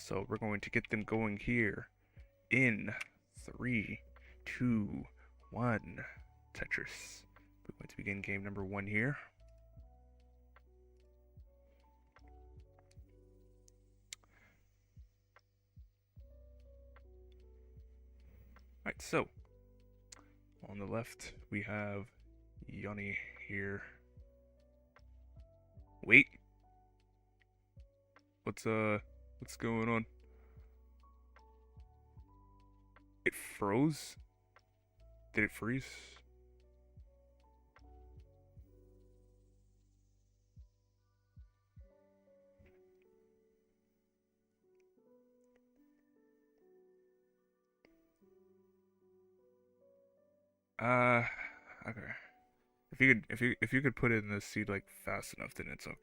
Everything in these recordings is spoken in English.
So we're going to get them going here in 3, 2, 1. Tetris. We're going to begin game number 1 here. Alright, so on the left we have Jani here. Wait. What's going on? It froze? Did it freeze? Okay. If you could put it in the seed like fast enough, then it's okay.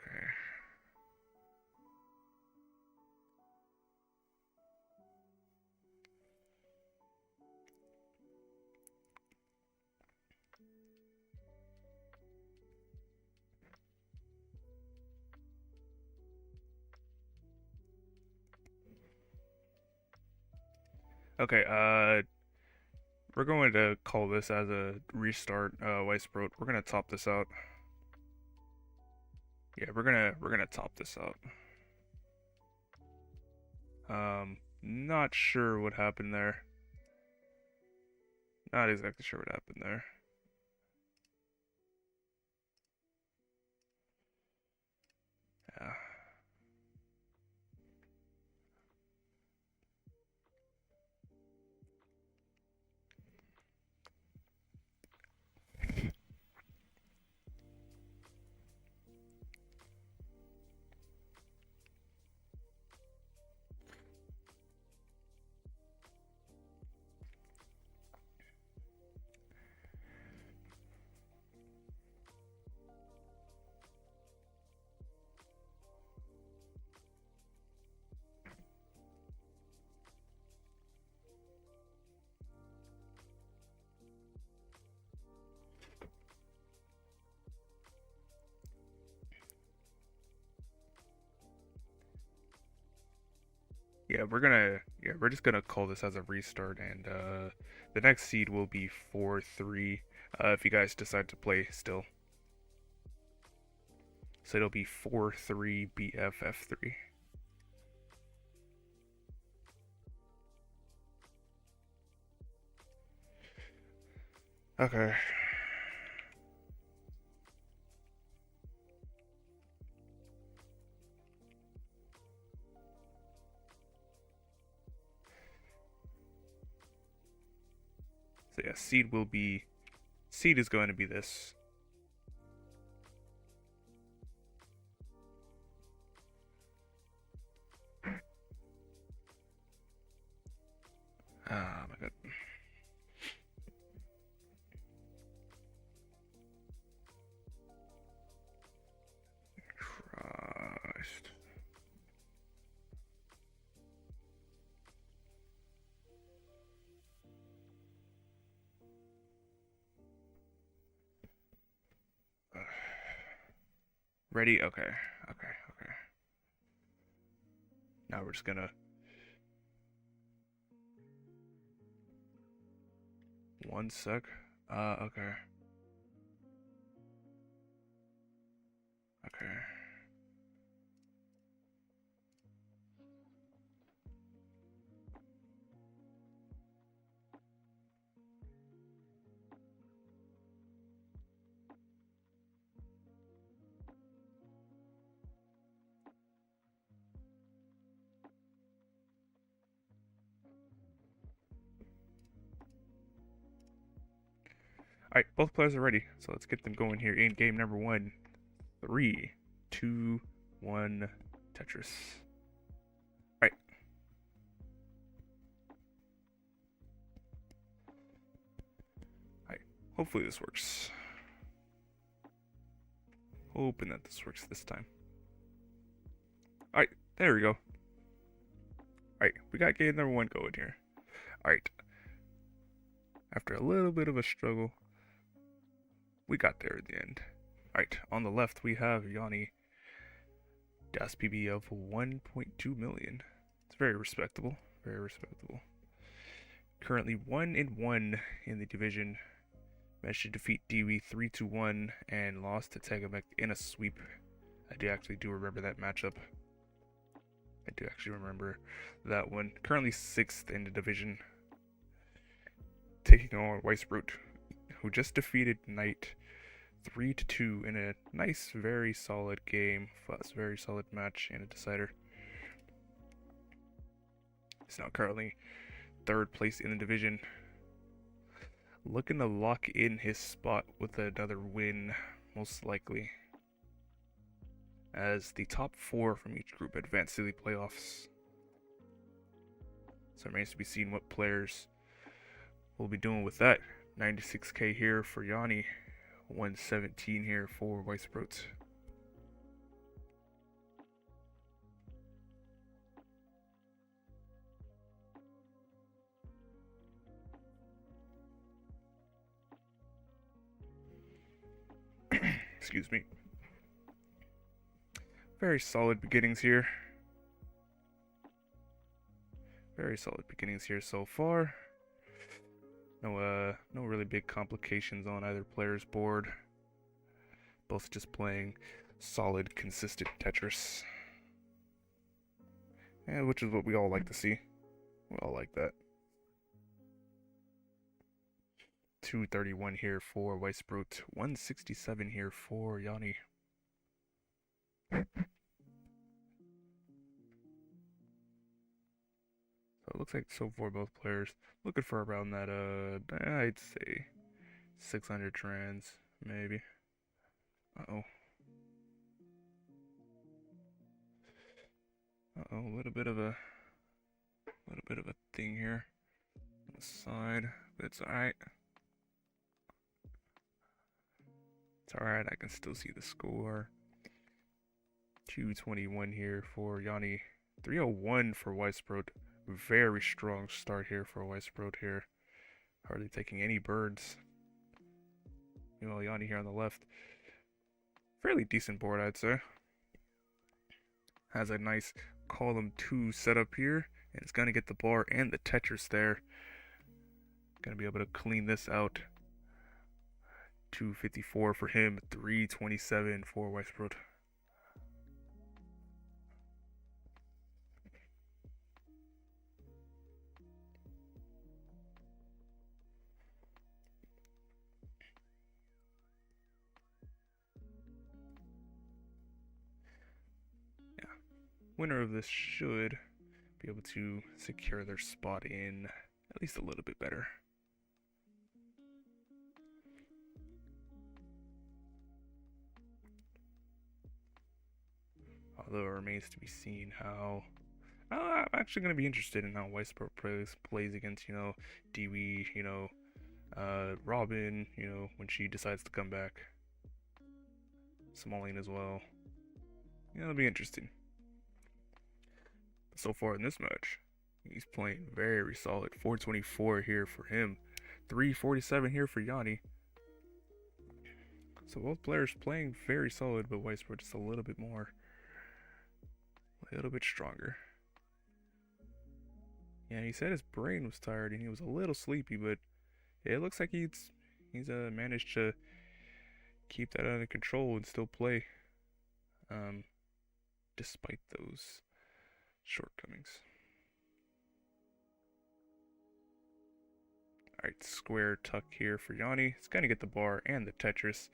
Okay, we're going to call this as a restart, Weisbrot. We're gonna top this out. Yeah, we're gonna top this out. Not sure what happened there. Not exactly sure what happened there. Yeah. We're just gonna call this as a restart, and the next seed will be 4-3. If you guys decide to play still, so it'll be 4-3 BFF3. Okay. So yeah, seed is going to be this. Oh my god. Christ. Ready? Okay. Okay. Now we're just gonna... One sec. Okay. Okay. Alright, both players are ready, so let's get them going here in game number 1. 3, 2, 1, Tetris. Alright. Alright, hopefully this works. Hoping that this works this time. Alright, there we go. Alright, we got game number 1 going here. Alright. After a little bit of a struggle, we got there at the end. Alright, on the left we have Jani. DAS PB of 1.2 million. It's very respectable. Very respectable. Currently 1-1 in the division. Managed to defeat Dewey 3-1 and lost to Tegamek in a sweep. I do remember that matchup. I do actually remember that one. Currently 6th in the division. Taking on Weisbrot, who just defeated Knight 3-2 in a nice, very solid game. Very solid match and a decider. He's now currently 3rd place in the division. Looking to lock in his spot with another win, most likely, as the top 4 from each group advance to the playoffs. So it remains to be seen what players will be doing with that. 96k here for Jani, 117 here for Weisbrot. Excuse me. Very solid beginnings here. Very solid beginnings here so far. No really big complications on either player's board. Both just playing solid, consistent Tetris. And which is what we all like to see. We all like that. 231 here for Weisbrot, 167 here for Jani. So it looks like so far both players looking for around that I'd say 600 trans maybe. Uh-oh, a little bit of a thing here on the side, but it's alright. It's alright, I can still see the score. 221 here for Jani, 301 for Weisbrot. Very strong start here for Weisbrot here. Hardly taking any birds. Meanwhile, Jani here on the left. Fairly decent board, I'd say. Has a nice column 2 setup here. And it's going to get the bar and the Tetris there. Going to be able to clean this out. 254 for him, 327 for Weisbrot. Winner of this should be able to secure their spot in at least a little bit better. Although it remains to be seen how... I'm actually going to be interested in how Weisbrot plays against, Dewey, Robin, when she decides to come back. Smalling as well. It'll be interesting. So far in this match, he's playing very solid. 424 here for him. 347 here for Jani. So both players playing very solid, but Weisbrot just a little bit stronger. Yeah, he said his brain was tired and he was a little sleepy, but it looks like he's managed to keep that under control and still play, despite those shortcomings. Alright, square tuck here for Jani. It's gonna get the bar and the Tetris.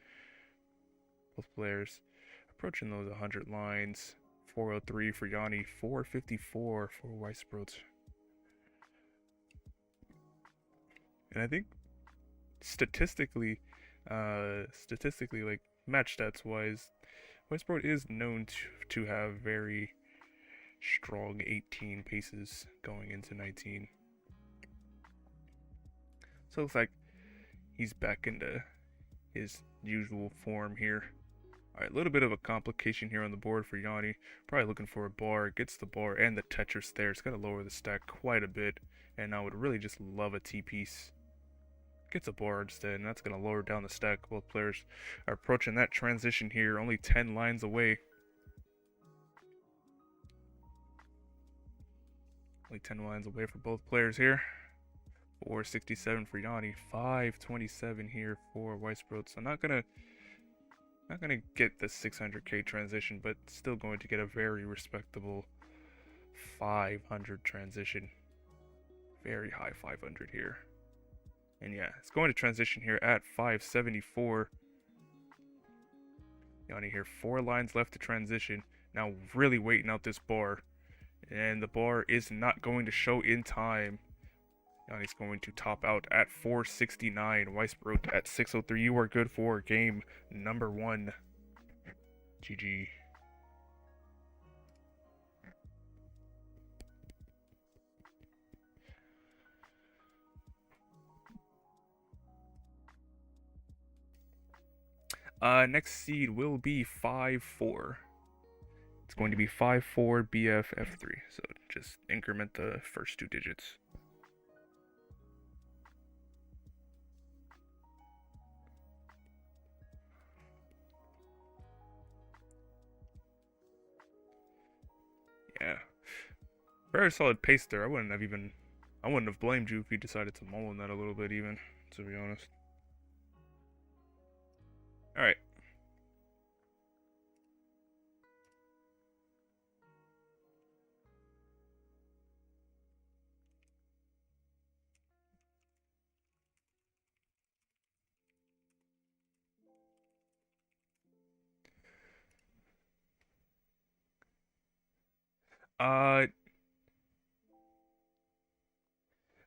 Both players approaching those 100 lines. 403 for Jani, 454 for Weisbrot. And I think statistically, like match stats wise, Weisbrot is known to have very strong 18 paces going into 19. So it looks like he's back into his usual form here. Alright, a little bit of a complication here on the board for Jani. Probably looking for a bar. Gets the bar and the Tetris there. It's going to lower the stack quite a bit. And I would really just love a T-piece. Gets a bar instead, and that's going to lower down the stack. Both players are approaching that transition here. Only 10 lines away. Only 10 lines away for both players here. 467 for Jani, 527 here for Weisbrot. So not gonna get the 600k transition, but still going to get a very respectable 500 transition. Very high 500 here. And yeah, it's going to transition here at 574. Jani here, 4 lines left to transition. Now really waiting out this bar. And the bar is not going to show in time. Jani's going to top out at 469. Weisbrot at 603. You are good for game number 1. GG. Next seed will be 5-4. It's going to be 5-4 BFF3. So just increment the first 2 digits. Yeah. Very solid pace there. I wouldn't have blamed you if you decided to mull in that a little bit even, to be honest. Alright.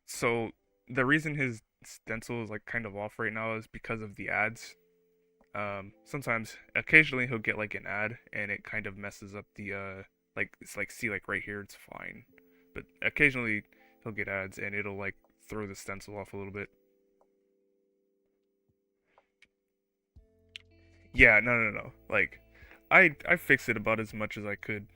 So the reason his stencil is like kind of off right now is because of the ads. Sometimes, occasionally he'll get like an ad and it kind of messes up the like it's like see like right here it's fine, but occasionally he'll get ads and it'll like throw the stencil off a little bit. Yeah, no. Like I fixed it about as much as I could,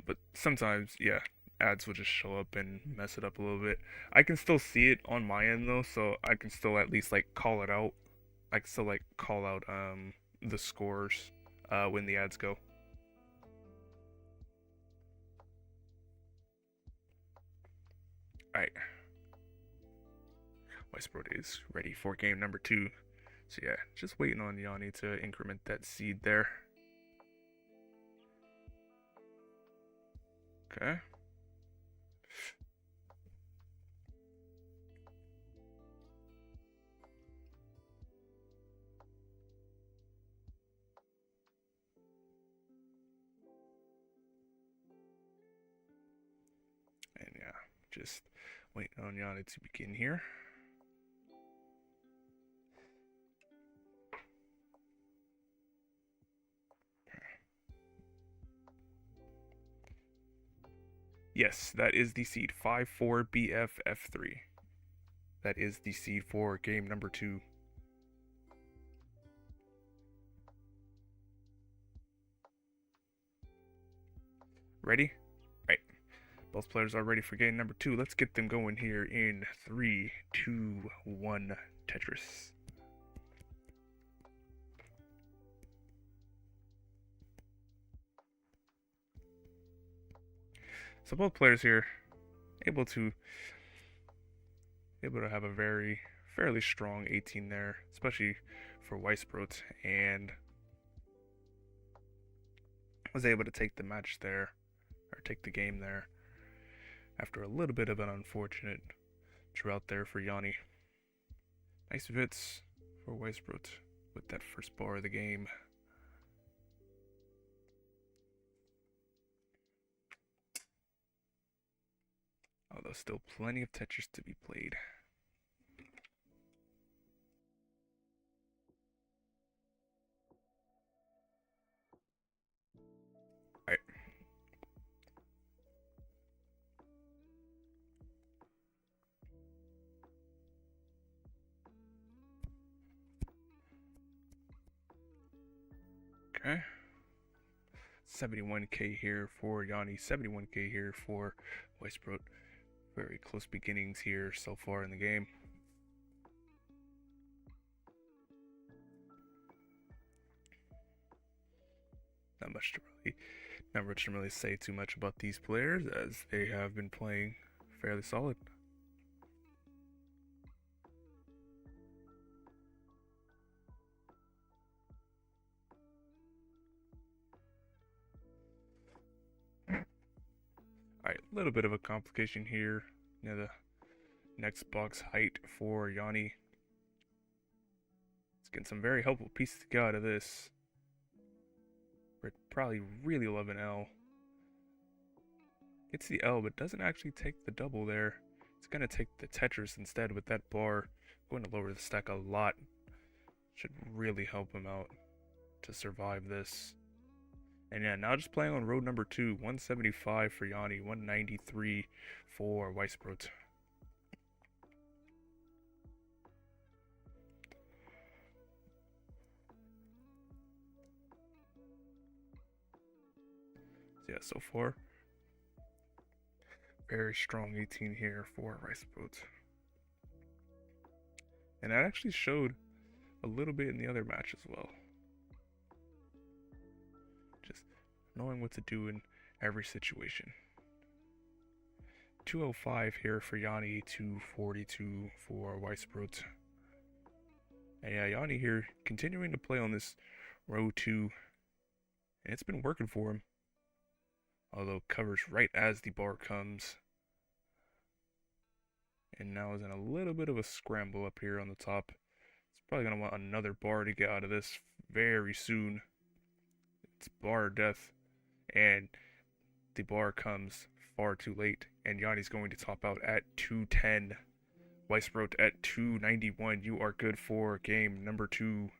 but sometimes yeah, ads will just show up and mess it up a little bit. I can still see it on my end though, so I can still at least like call it out. I can still like call out the scores when the ads go. Alright. Weisbrot is ready for game number 2. So yeah, just waiting on Jani to increment that seed there. Okay. And yeah, just waiting on Jani to begin here. Yes, that is the seed 5-4 BFF3. That is the seed for game number 2. Ready? Right. Both players are ready for game number 2. Let's get them going here in 3, 2, 1, Tetris. So both players here able to have a fairly strong 18 there, especially for Weisbrot, and was able to take the match there, or take the game there, after a little bit of an unfortunate drought there for Jani. Nice hits for Weisbrot with that first bar of the game. Although still plenty of Tetris to be played. Alright. Okay. 71k here for Jani, 71k here for Weisbrot. Very close beginnings here so far in the game. Not much to really say too much about these players, as they have been playing fairly solid. Alright, a little bit of a complication here. The next box height for Jani. It's getting some very helpful pieces to get out of this. We're probably really love an L. Gets the L, but doesn't actually take the double there. It's going to take the Tetris instead with that bar. Going to lower the stack a lot. Should really help him out to survive this. And yeah, now just playing on road number 2. 175 for Jani, 193 for Weisbrot. So yeah, so far, very strong 18 here for Weisbrot. And that actually showed a little bit in the other match as well. Just knowing what to do in every situation. 205 here for Jani, 242 for Weisbrot. And yeah, Jani here continuing to play on this row 2. And it's been working for him. Although covers right as the bar comes. And now is in a little bit of a scramble up here on the top. It's probably going to want another bar to get out of this very soon. It's bar death. And the bar comes far too late. And Jani's going to top out at 210. Weisbrot at 291. You are good for game number 2.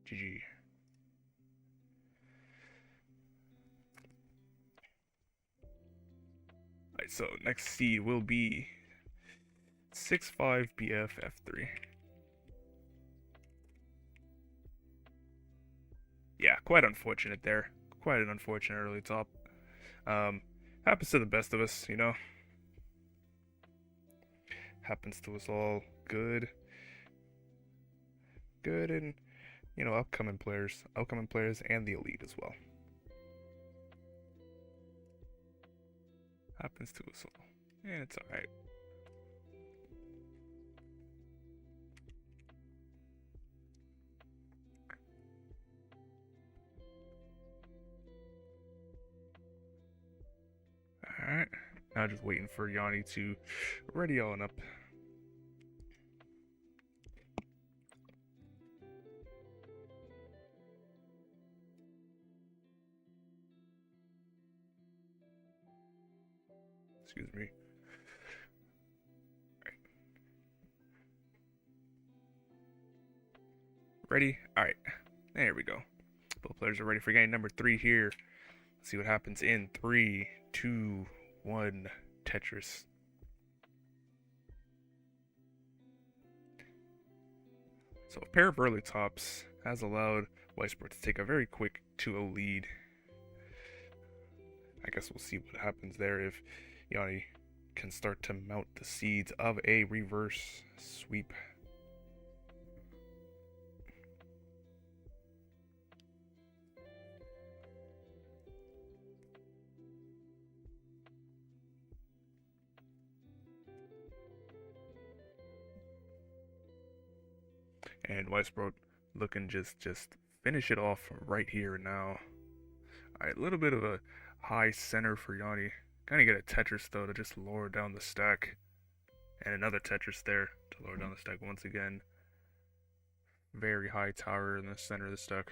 GG. Alright, so next seed will be 6-5 BF F3. Yeah, quite unfortunate there. Quite an unfortunate early top. Happens to the best of us, you know. Happens to us all. Good and, you know, upcoming players and the elite as well. Happens to us all. And it's alright. Alright. Now just waiting for Jani to ready on up. Excuse me. Alright. Ready? Alright. There we go. Both players are ready for game number 3 here. Let's see what happens in 3, 2, 1. Tetris. So a pair of early tops has allowed Weisbrot to take a very quick 2-0 lead. I guess we'll see what happens there if Jani can start to mount the seeds of a reverse sweep. And Weisbrot looking just finish it off right here now. Alright, a little bit of a high center for Jani. Gonna get a Tetris though to just lower down the stack. And another Tetris there to lower down the stack once again. Very high tower in the center of the stack.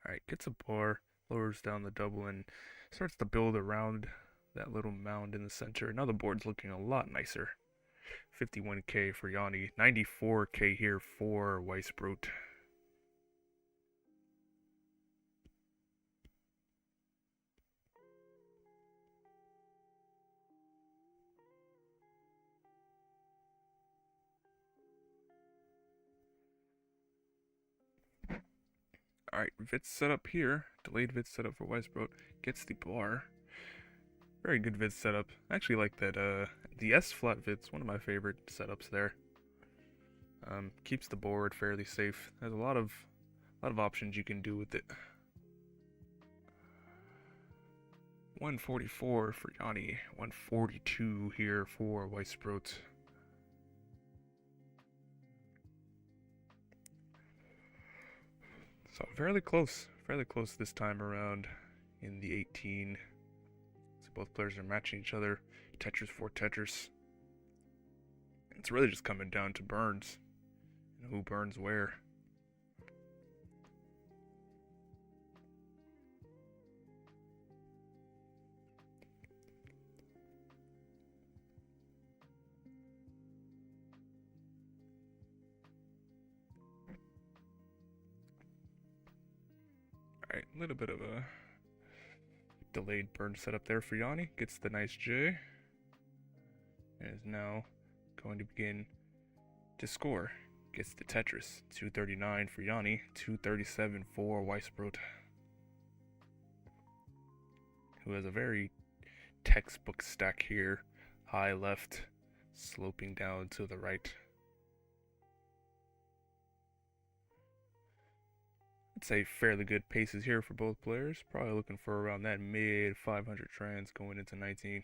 Alright, gets a bar, lowers down the double and starts to build around that little mound in the center. Now the board's looking a lot nicer. 51k for Jani, 94k here for Weisbrot. Alright, Vit setup here. Delayed Vit setup for Weisbrot. Gets the bar. Very good vid setup. I actually like that, the S-flat vid's one of my favorite setups there. Keeps the board fairly safe. There's a lot of A lot of options you can do with it. 144 for Jani, 142 here for Weisbrot. So fairly close this time around in the 18. So both players are matching each other, Tetris for Tetris. It's really just coming down to burns and who burns where. Alright, a little bit of a delayed burn setup there for Jani. Gets the nice J. And is now going to begin to score. Gets the Tetris. 239 for Jani. 237 for Weisbrot, who has a very textbook stack here. High left, sloping down to the right. I'd say fairly good paces here for both players. Probably looking for around that mid 500 trans going into 19.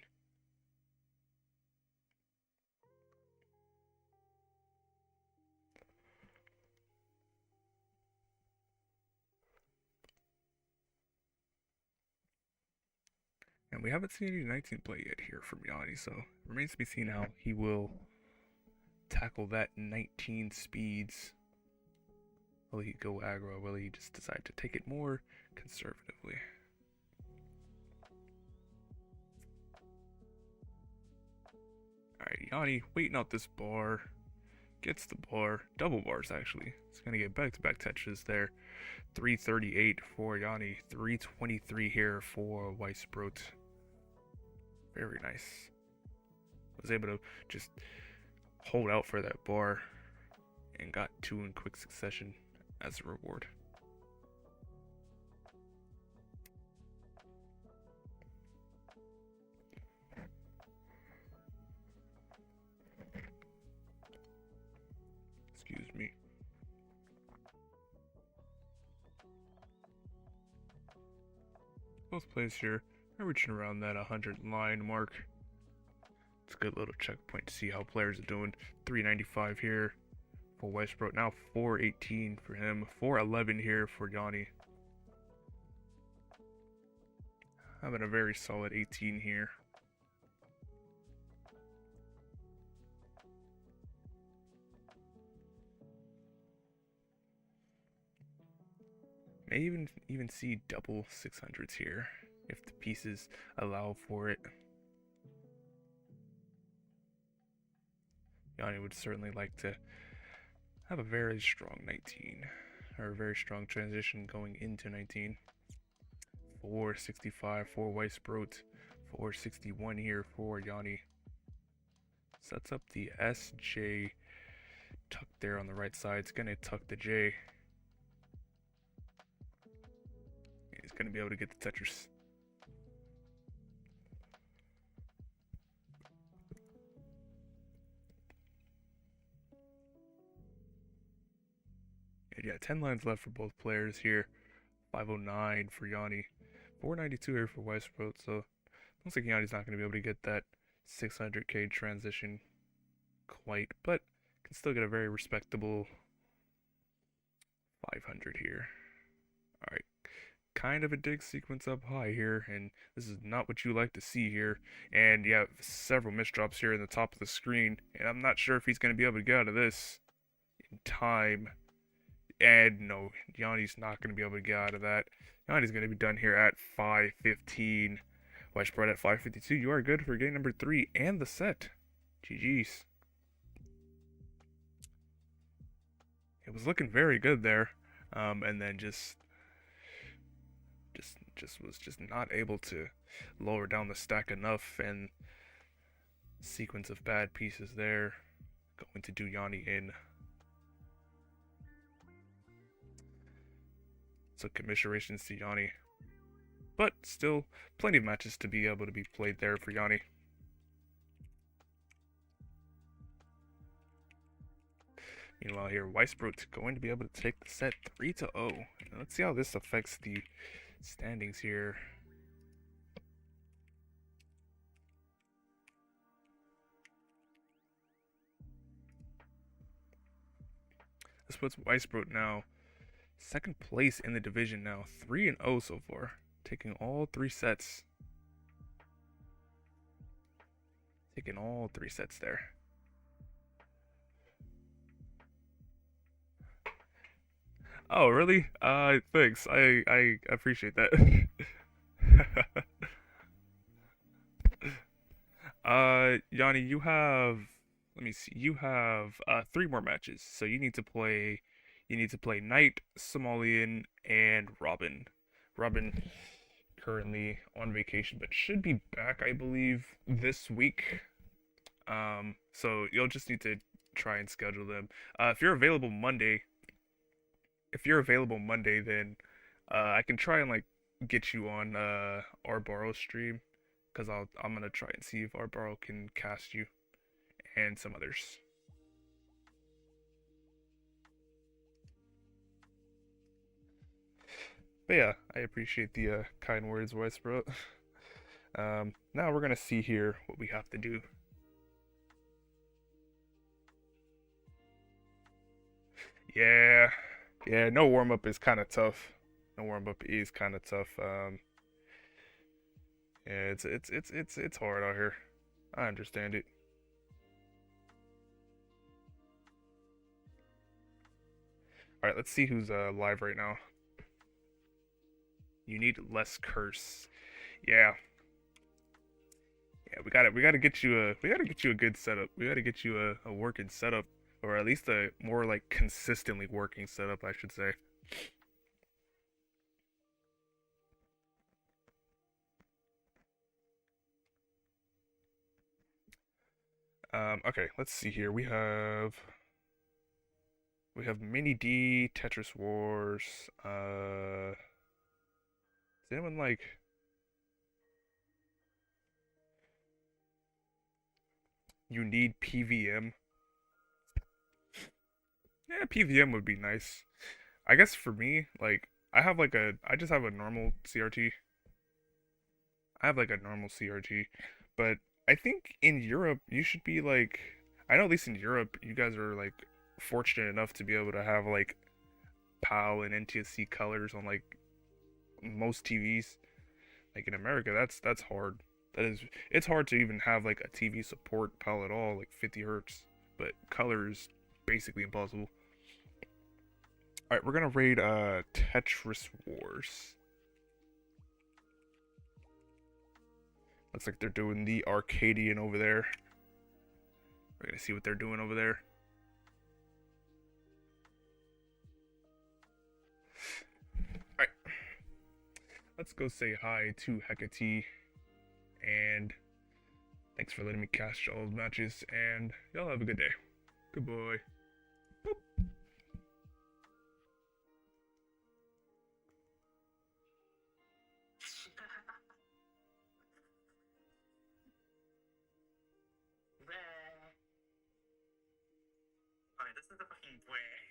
And we haven't seen any 19 play yet here from Jani, so it remains to be seen how he will tackle that 19 speeds. Will he go aggro? Will he just decide to take it more conservatively? Alright, Jani waiting out this bar. Gets the bar. Double bars, actually. It's going to get back-to-back touches there. 338 for Jani. 323 here for Weisbrot. Very nice. Was able to just hold out for that bar and got two in quick succession as a reward. Excuse me. Both plays here are reaching around that 100 line mark. It's a good little checkpoint to see how players are doing. 395 here for Weisbrot. Now 418 for him. 411 here for Jani. Having a very solid 18 here. May even see double 600s here if the pieces allow for it. Jani would certainly like to have a very strong 19, or a very strong transition going into 19. 465 for Weisbrot, 461 here for Jani. Sets up the SJ tucked there on the right side. It's going to tuck the J. He's going to be able to get the Tetris. And yeah, 10 lines left for both players here. 509 for Jani. 492 here for Weisbrot. So looks like Jani's not going to be able to get that 600k transition quite, but can still get a very respectable 500 here. Alright, kind of a dig sequence up high here, and this is not what you like to see here. And you have several misdrops here in the top of the screen, and I'm not sure if he's going to be able to get out of this in time. And no, Jani's not going to be able to get out of that. Jani's going to be done here at 5:15. Weisbrot at 5:52. You are good for game number 3 and the set. GG's. It was looking very good there, and then just was not able to lower down the stack enough, and sequence of bad pieces there going to do Jani in. So commiserations to Jani. But still, plenty of matches to be able to be played there for Jani. Meanwhile, here, Weisbrot going to be able to take the set 3-0. Let's see how this affects the standings here. This puts Weisbrot now second place in the division now, 3-0 so far, taking all three sets. Taking all three sets there. Oh, really? Thanks. I appreciate that. Yanni, you have, let me see, you have three more matches. So you need to play Knight, Somalian, and Robin. Robin currently on vacation, but should be back, I believe, this week. So you'll just need to try and schedule them. If you're available Monday, then I can try and like get you on our borrow stream because I'm gonna try and see if our borrow can cast you and some others. But yeah, I appreciate the kind words, Weisbrot. Now we're gonna see here what we have to do. Yeah, yeah. No warm up is kind of tough. No warm up is kind of tough. Yeah, it's hard out here. I understand it. All right, let's see who's live right now. You need less curse. Yeah, yeah. We gotta get you a good setup. We gotta get you a working setup, or at least a more like consistently working setup, I should say. Okay, let's see here. We have Mini D, Tetris Wars. Is anyone like? You need PVM. Yeah, PVM would be nice. I guess for me, like I just have a normal CRT. I have like a normal CRT, but I think in Europe you should be like I know at least in Europe you guys are like fortunate enough to be able to have like PAL and NTSC colors on like most TVs. Like in America, that's hard. That is, it's hard to even have like a TV support PAL at all, like 50 hertz. But color is basically impossible. All right, we're gonna raid Tetris Wars. Looks like they're doing the Arcadian over there. We're gonna see what they're doing over there. Alright. Let's go say hi to Hecate. And thanks for letting me cast all the matches. And y'all have a good day. Goodbye. Boop. Alright, this is the fucking way.